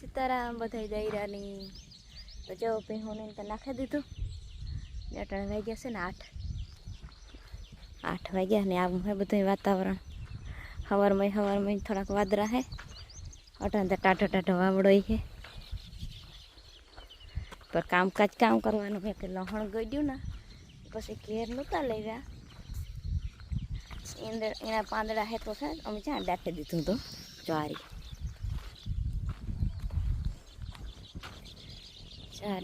સીતારામ બધાય દાયરાની. તો જો ભીહોને તો નાખી દીધું ને અટાણે વાગ્યા છે ને 8 વાગ્યા ને આવું હે બધું વાતાવરણ. હવારમાં થોડાક વાદરા હે, અટાણે તો ટાઢો વાવડો છે. પર કામકાજ કામ કરવાનું હે કે લહણ ગયું ને પછી ઘેર નહોતા લેવ્યા એના પાંદડા હે તો છે અમે જ્યાં દાખી દીધું તો જ્વારી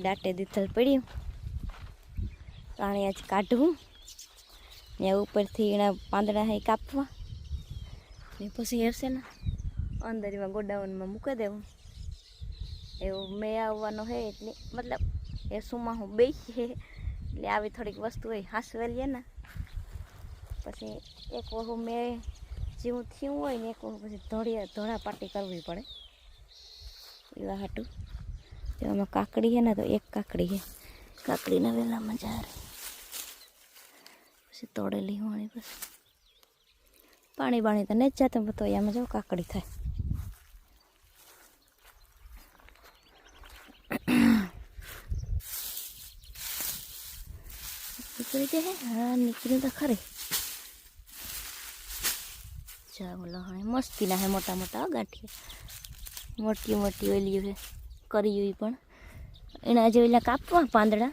દાટે દીધલ પડ્યું પાણી આજ કાઢવું ને ઉપરથી એના પાંદડા હે કાપવા ને પછી હેરશે ને અંદર એમાં ગોડાઉનમાં મૂકી દેવું. એવું મેં આવવાનો હે એટલે મતલબ એ સુમાં હું બેસીએ એટલે આવી થોડીક વસ્તુ હોય હાંસવેલીએ ને પછી એક વહુ મેં જેવું થયું હોય ને એક વહુ પછી ધોળા પાટી કરવી પડે એવા હાટું. એમાં કાકડી છે ને તો એક કાકડી છે, કાકડીના વેલા મજા આવે પછી તોડેલી હોવાની પછી પાણી બાણી તો નહીં જ જતું તો એમાં જો કાકડી થાય. નીકળી જાય હા નીકળી તો ખરી ચાલો લહણે મસ્તી ના હે મોટા મોટા ગાંઠિયા મોટી ઓલી હે કરી પણ એના જે ઓલા કાપવા પાંદડા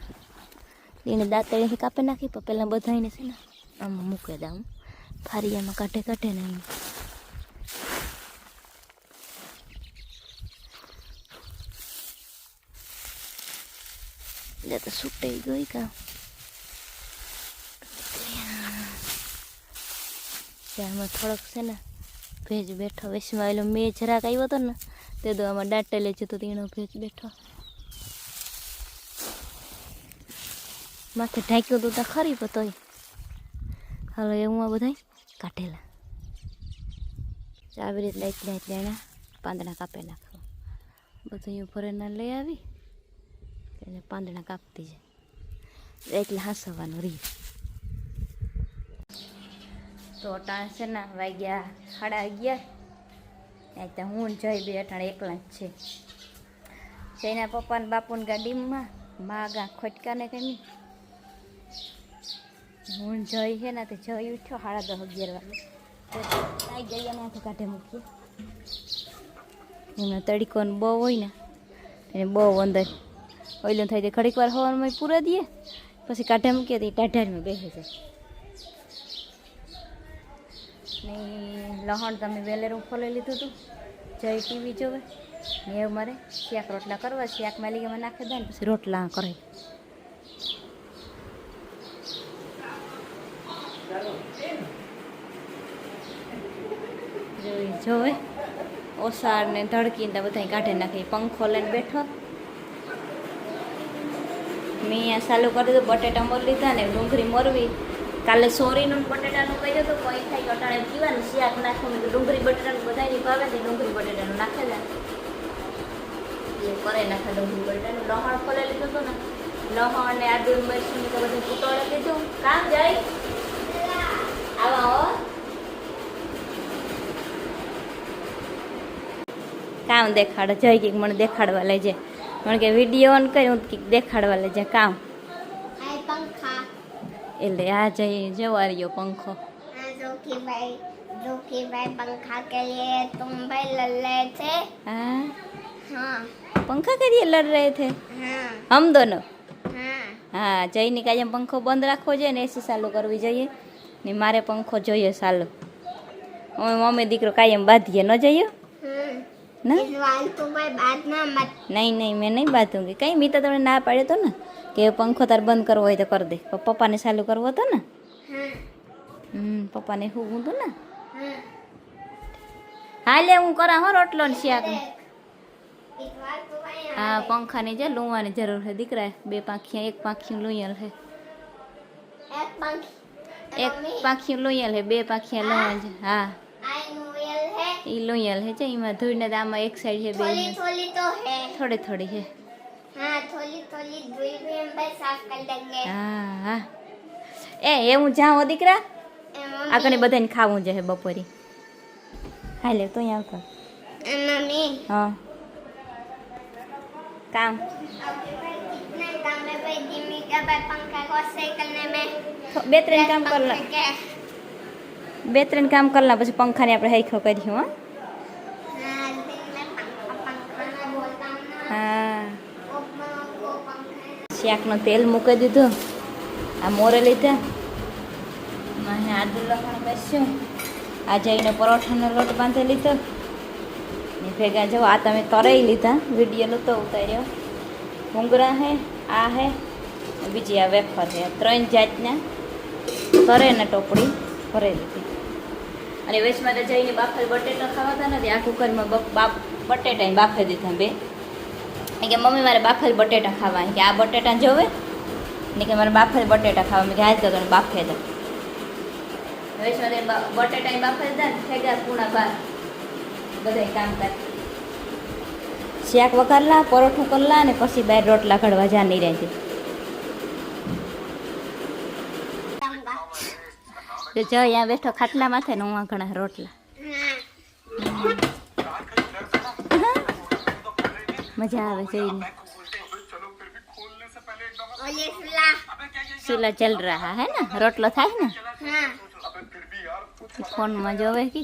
એને દાંતળીથી કાપી નાખી પણ પહેલાં બધાને છે ને આમાં મૂકી દઉં ફારિયામાં કાઢે ને એમ. એટલે તો છૂટાઈ ગઈ કામ આમાં થોડોક છે ને ભેજ બેઠો વેસમાં આવેલો મેં જરાક આવ્યો હતો ને તે તો આમાં દાંટે લે છે તો એનો ભેજ બેઠો માથે ઢાંક્યું તો ખરી પતોય હાલો એવું આ બધા કાઢેલા આવી રીતે એટલે એના પાંદડા કાપી નાખવા બધું ઉપર એના લઈ આવી એને પાંદડા કાપતી જાય એટલે હાંસવાનું રહી. તો અટાણે છે ને વાગ્યા 11:30 ત્યાં હું જઈ બે અટાણે એકલા જ છે. જઈના પપ્પાને બાપુને ગાડીમાં માગા ખોટકાને કમી હું જઈ છે ને તે જઈ ઉઠ્યો 10:30-11 વાગે આવી ગઈ અને આથી કાઢે મૂકીએ એમાં તડીકોને બહુ હોય ને એને બહુ અંદર ઓઈલું થાય તે ઘડીક વાર હવામાં પૂરા દઈએ પછી કાઢે મૂકીએ તો એ ટાઢારમાં બેસે છે. ને લહણ તમે વેલેરું ફોલી લીધું હતું જઈ ટીવી જોવે ને એવું મારે શાક રોટલા કરવા શાક માલિકામાં નાખી દે ને પછી રોટલા કરે. જોવે ઓસાર ને ધડકીને બધા કાઢી નાખી પંખો લઈને બેઠો. મેં અહીંયા ચાલુ કરી દીધું બટેટા મોર લીધા ને ડુંગળી મોરવી કાલે સોરીનું બટેટાનું કહી દઉં કોઈ થાય અટાણે પીવાનું શાક નાખવું ડુંગળી બટેટાનું બધાની ભાવે ને ડુંગળી બટેટાનું નાખે જાય એ કરે નાખે ડુંગળી બટેટાનું લહણ ખોલે લીધું હતું ને લહણ ને આદુ મરચું તો બધું કૂટોળે દીધું કામ જાય આવા હો કામ દેખાડે જઈ કંઈક મને દેખાડવા લઈ જાય મને કે વિડીયો ઓન કરી હું કંઈક દેખાડવા લઈ જાય કામ એટલે આ જઈ જવા રહ્યો પંખો पंखा के लिए तुम भाई लड़ रहे थे. हाँ हाँ पंखा के लिए लड़ रहे थे हाँ हम दोनों. हाँ હા જઈને કાયમ પંખો બંધ રાખવો જોઈએ ને એસી ચાલુ કરવી જોઈએ ને મારે પંખો જોઈએ ચાલુ. અમે મમ્મી દીકરો કાયમ બાંધીએ ન જઈએ ના इस बार तुम्हें बांधना मत. નહીં મેં નહીં બાંધુંગી કંઈ મેં તો તમને ના પાડ્યો હતો ને કે પંખો તાર બંધ કરવો હોય તો કરી દે પપ્પાને ચાલુ કરવો હતો ને हाँ પપ્પાને શું હતું ને हाँ હા લે હું કરા હો રોટલો ને શાક इस बार तुम्हें હા પંખાની જે લુવાની જરૂર છે દીકરા બે પાંખિયા એક પાંખિયું લોહિયલ છે એક પાંખિયું લોહિયલ છે બે પાંખિયા લોહિયલ છે હા आई नोयल है. એ લોહિયલ છે જે એમાં ધોઈને તો આમાં એક સાઈડ છે બે थोड़ी थोड़ी तो है. થોડી છે हाँ थोड़ी थोड़ी धुई भी हम भाई साफ कर देंगे. હા એ હું જાઉં દીકરા मम्मी આગળ બધાને ખાવું છે બપોરે હા લે તો અહીંયા આવતો मम्मी હા काम कितने काम में भाई दिमी का भाई पंखा को सही करने में બે ત્રણ કામ કરલા क्या બે ત્રણ કામ કરલા પછી પંખાને આપણે હૈખો કર્યું હો हाँ दिन में पंखा ना बोलता हूँ ना હા वो पंखा શાકનો તેલ મૂકી દીધું આ મોરે લીધા મને આદુ લસણ બેસ્યું આ જઈને પરોઠાનો લોટ બાંધી લીધો ને ભેગા જો આ તમે તરાઈ લીધા વિડીયો નહોતો ઉતાર્યો ભૂંગળા હે આ હે ને બીજી આ વેફર છે ત્રણ જાતના તરે ને ટોપડી ભરી લીધી અને વેચમાં તો જઈને બાફેલ બટેટા ખાવા હતા નથી આ કુકરમાં બટેટા બાફી દીધા બે કે મમ્મી મારે બાફેલ બટેટા ખાવા કે આ બટેટા જોવે ને કે મારે બાફેલ બટેટા ખાવા મેં કે હાજ તો બાફે દો વેચમાં બટેટા બાફે દીધા ને થઈ પૂણા બાર બધા કામ કર શાક વઘારલા પરોઠું કરલા અને પછી બહાર રોટલા ઘડવા જા નહીં રહેતી જો અહીંયા બેઠો ખાટલા માથે ને હું ઘણા રોટલા મજા આવે જોઈને और ये सुला ચૂલા ચલ રહા હે ને રોટલો થાય ને हाँ ફોનમાં જોવે કે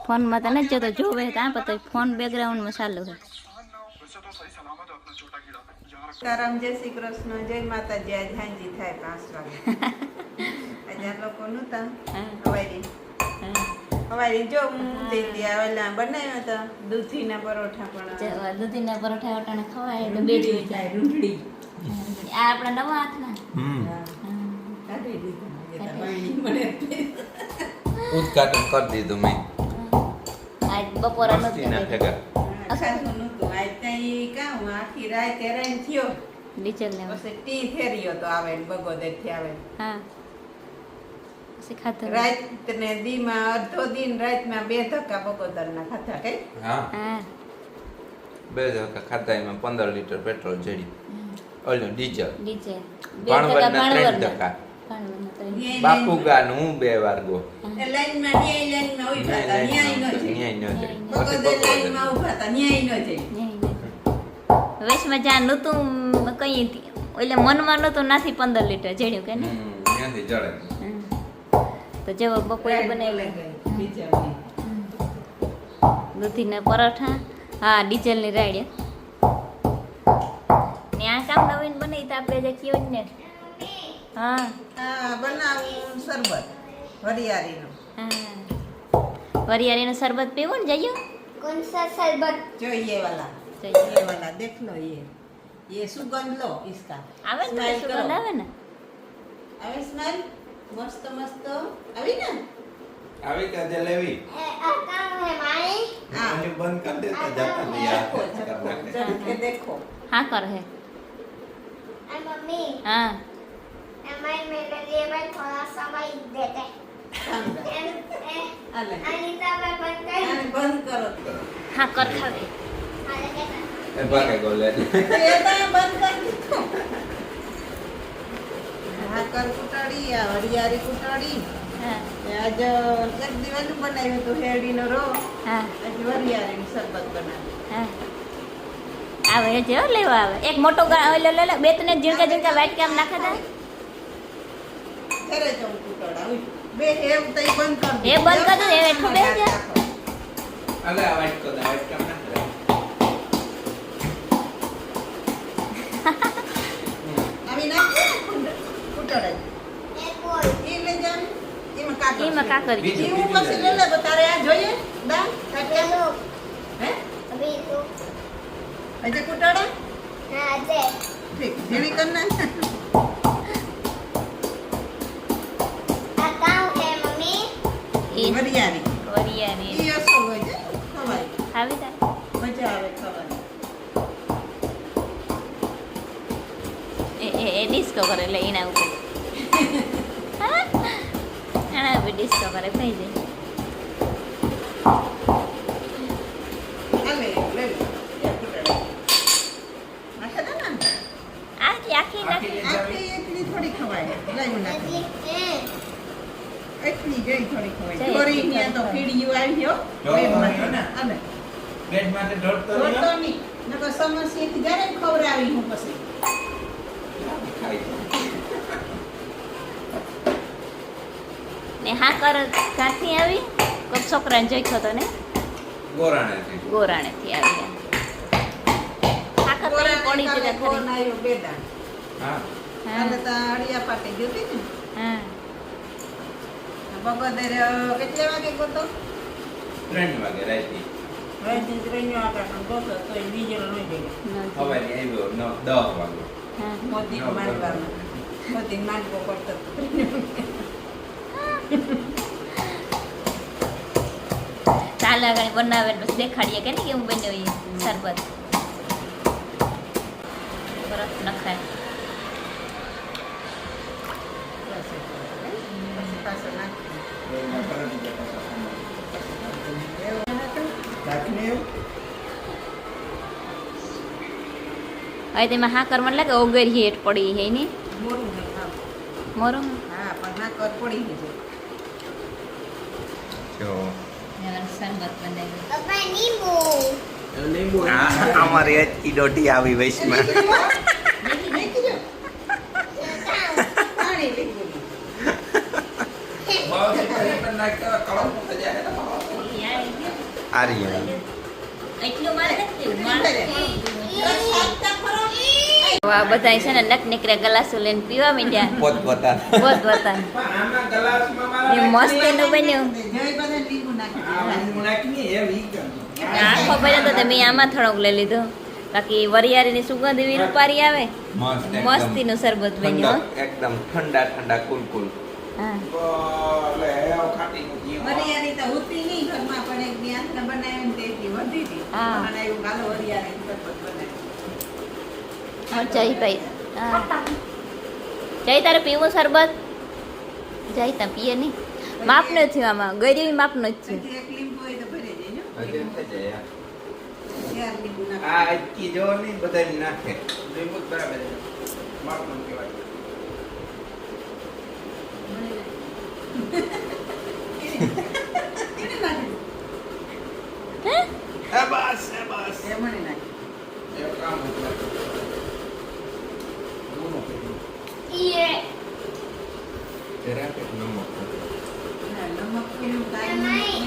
ફોનમાં તો નથી જોતો જોવે ત્યાં પછી ફોન બેકગ્રાઉન્ડમાં ચાલુ હોય સીતારામ જય શ્રી કૃષ્ણ જય માતાજી આજ હાંજી થાય 5 વાગે આજે આ લોકો નહોતા હવારી જો હું દેતી આવેલા બનાવ્યા હતા દૂધીના પરોઠા પણ દૂધીના પરોઠા વટાણે ખવાય એટલે બે દિવસ જાય રૂંઢડી આ આપણા નવા હાથના કાઢી દીધા પાણી મને ઉદઘાટન કરી દીધું મેં આજ બપોરે મસ્તીના ભેગા ખાધું નહોતું આજ ત્યાં કામ આખી રાત હેરાન થયો ડીચલ ને પછી ટી ફેર્યો તો આવે ને બગોદરથી આવે હા પછી ખાતો રાત ને દીમાં અડધો દિન રાતમાં 2 ધક્કા બગોદરના ખાધા કઈ હા હા 2 ધક્કા ખાધા એમાં 15 લીટર પેટ્રોલ જડી ઓલું ડીઝલ ડીચે પાણવરના 3 ધક્કા બાપુગાનું 2 વાર ગો એ લાઈનમાં ન્યાય લાઈનમાં ઉભા હતા ન્યાય ન જાય બગોદર લાઈનમાં ઉભા હતા ન્યાય ન જાય વેશમાં જ્યાં નહોતું કઈ એટલે મનમાં નહોતું નાથી 15 લીટર જડ્યું કે ને ત્યાંથી જડે તો જેવો બપોરે બનાવી દૂધીના પરોઠા હા ડીઝલની રાઈડ ને આ કામ નવીન બનાવી તો આપણે જે કયો જ ને હા હા બનાવું શરબત વરિયાળીનું હા વરિયાળીનું શરબત પીવું ને જઈએ कौन सा शरबत જોઈએ વાલા જોઈએ ये वाला देख लो ये सुगंध लो इसका આવે ને Smell સુગંધ करो। આવે ને આવે સ્મેલ મસ્ત મસ્ત આવી ને આવી કે જે લેવી काम है माई हाँ। મને બંધ કરી દેતા જાતા નહીં देखो આ चल के देखो હા કર હે मम्मी હા हमारे मेरे लिए भाई थोड़ा समय देते आले अनीता भाई बंद कर आने बंद करो હા કર ખાવે अरे कैसा એ ભાગે ગોલે ये तो बंद कर दो हाँ कर कुटाड़ी आ हरियारी कुटाड़ी હા आज एक दिवाली बनाई तो हेडी नो रो હા आज हरियारी शरबत बना હા આવે છે હો લેવા આવે એક મોટો લે લે લે બે ત્રણ ઝીણકા ઝીણકા વાટકે આમ નાખે તા करे जो कुटाड़ा बे हे तई बंद कर दो એ બંધ કર દો એ હેઠું બેસી જા અલે આ વાઈટ કો દા વાઈટ કામ ના કરે अभी ना कुटाड़ा एक बोल ये ले जा ये में काट એમાં કા કરી બીજું ये ऊपर से ले ले बतारे आ જોઈએ दाम काटे चलो हैं अभी तो अजय कुटाड़ा हाँ दे ठीक जीणी करना काम है मम्मी એ वरियारी વરિયાળી ये असो हो जाए खवाई આવી તા मजा आवे खवाई એ ડિસ્કો કરે એટલે એના ઉપર એના ઉપર ડિસ્કો કરે થઈ જાય आले ले ये कुटाड़ा आखा था ना આખી આખી નાખી आखी एकली थोड़ी खवाई लाइव ना अभी एकली जई थोड़ी खवाई जई थोड़ी एकली ने तो खवाई। ફીડિયું આવ્યો તો બેડ આવ્યો માં ને? આલે બેડ માટે દોડતો તો રહ્યો ની નકર નકર સમસ્યાથી જ્યારે ખવડાવી હું પછી ખાઈ ને હા કર ક્યાંથી આવી કોઈક છોકરાને જોઈતો તો ને ગોરાણેથી ગોરાણેથી આવી હા કર તો ઈ પડી જતા ફોન ખરી આવ્યો બેટા હા અને તો અડિયા પાટે જોતી ને હા બગોદર કેટલા વાગે ગોતો 3 વાગે રાતે રાતે 3 વાગે પણ ગોતો તો એ ડીઝલ ન જઈ હવે આવ્યો 10 વાગે હા મોતી મારવાનો મોતી મારવો પડતો ચાલ આગળ બનાવે ને પછી દેખાડીએ કે ને કેવું બન્યું એ શરબત બરફ નખાય પાછો નાખી હવે તેમાં હા કર મને લાગે ઓગરી હેઠ પડી હે ને મોરું નહીં ખાવ મોરું હા પણ ના કર પડી ગઈ જો શરબત બનાવ્યું પપ્પા નીંબુ અમારી ઈ ડોટી આવી વૈશમાં પાણી લઈ ગયું આર્યન એટલું મારે આ બધા છે ને નક નીકળ્યા ગલાસો લઈને પીવા માંડ્યા પોત પોતા બહુ વતા એ મસ્તીનું બન્યું જય બધા લીંબુ નાખી આખો બન્યો તો મેં આમાં થોડોક લઈ લીધો બાકી વરિયાળીની સુગંધ એવી રૂપારી આવે મસ્ત મસ્તીનું શરબત બન્યું હો. એકદમ ઠંડા ઠંડા કુલ કુલ હા વરિયાળી તો હોતી નહીં ઘરમાં પણ એક બ્યાસ ને બનાવીને તેથી વધી હતી હા. અને એવું ગાલો વરિયાળી શરબત બનાવી હા જયભાઈ હા જય તારે પીવું શરબત જય તા પીએ નહીં માપનું થયું આમાં ગરી માપનું જ થયું પછી એક લીંબુ હોય તો ભરી દેજો હજી થઈ જાય ચાર લીંબુ નાખી આ અટકી જો નહીં બધા નાખે લીંબુ જ બરાબર છે માપનું કહેવાય એને નાખી હે બસ એ મને નાખી એ કામ હતું ઈએ જરા કે નમક હા, નમક પીવું કાંઈ અમાય નહીં.